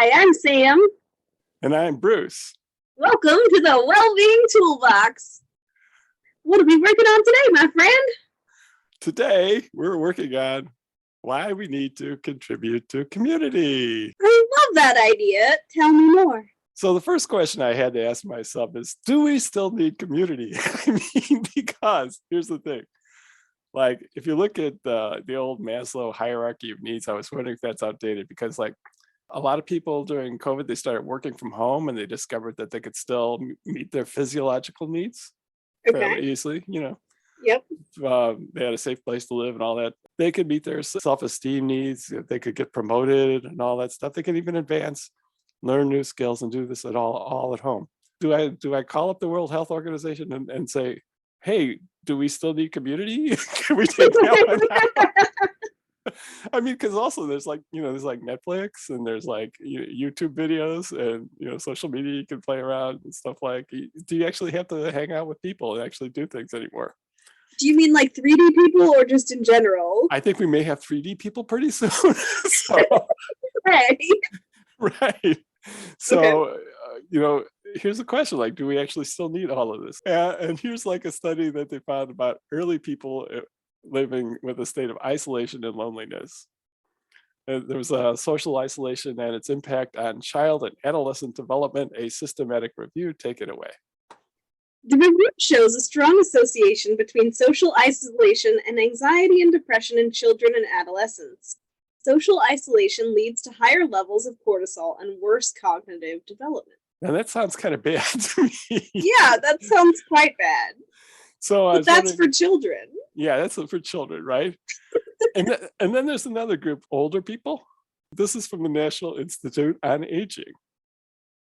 Hi, I'm Sam. And I'm Bruce. Welcome to the Wellbeing Toolbox. What are we working on today, my friend? Today, we're working on why we need to contribute to community. I love that idea. Tell me more. So the first question I had to ask myself is, do we still need community? I mean, because here's the thing. Like, if you look at the old Maslow hierarchy of needs, I was wondering if that's outdated because like a lot of people during COVID, they started working from home and they discovered that they could still meet their physiological needs fairly easily, Yep. They had a safe place to live and all that. They could meet their self-esteem needs. They could get promoted and all that stuff. They can even advance, learn new skills, and do this all at home. Do I call up the World Health Organization and say, hey, do we still need community? Can we take that one out? I mean, because also there's like Netflix and there's like YouTube videos and social media you can play around and stuff like. Do you actually have to hang out with people and actually do things anymore? Do you mean like 3D people or just in general? I think we may have 3D people pretty soon. Right. Right. So, here's the question, like, do we actually still need all of this? And here's like a study that they found about early people living with a state of isolation and loneliness. There was a social isolation and its impact on child and adolescent development, a systematic review. Take it away. The review shows a strong association between social isolation and anxiety and depression in children and adolescents. Social isolation leads to higher levels of cortisol and worse cognitive development. Now that sounds kind of bad to me. Yeah, that sounds quite bad. But that's for children. Yeah, that's for children, right? and then there's another group, older people. This is from the National Institute on Aging.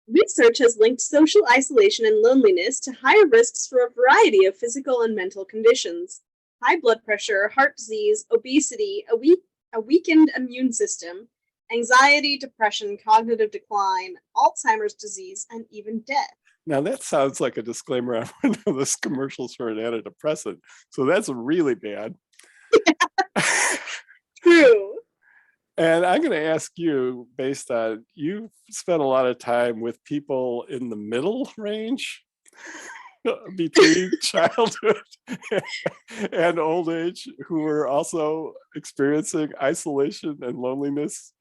Research has linked social isolation and loneliness to higher risks for a variety of physical and mental conditions. High blood pressure, heart disease, obesity, a weakened immune system, anxiety, depression, cognitive decline, Alzheimer's disease, and even death. Now that sounds like a disclaimer on one of those commercials for an antidepressant. So that's really bad. True. And I'm going to ask you, based on you've spent a lot of time with people in the middle range between childhood and old age who are also experiencing isolation and loneliness.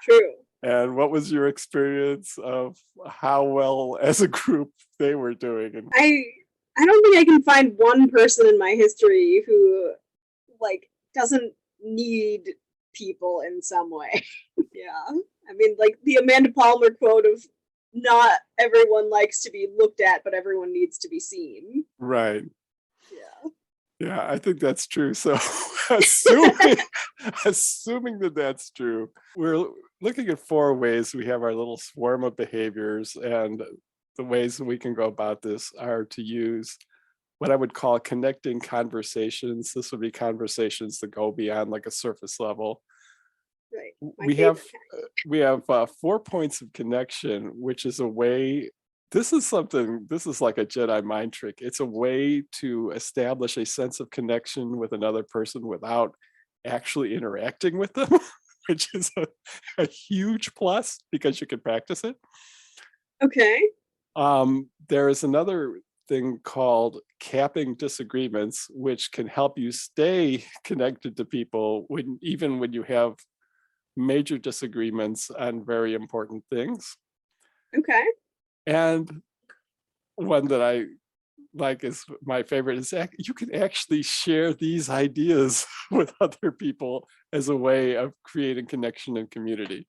True. And what was your experience of how well as a group they were doing? And I don't think I can find one person in my history who doesn't need people in some way. Yeah. I mean, like the Amanda Palmer quote of not everyone likes to be looked at, but everyone needs to be seen. Right. Yeah. Yeah, I think that's true. So assuming that that's true, we're looking at 4 ways we have our little swarm of behaviors, and the ways that we can go about this are to use what I would call connecting conversations. This would be conversations that go beyond like a surface level. Right. We have 4 points of connection, which is a way. This is like a Jedi mind trick. It's a way to establish a sense of connection with another person without actually interacting with them, which is a huge plus because you can practice it. Okay. There is another thing called capping disagreements, which can help you stay connected to people even when you have major disagreements on very important things. Okay. And one that I like is my favorite is you can actually share these ideas with other people as a way of creating connection and community.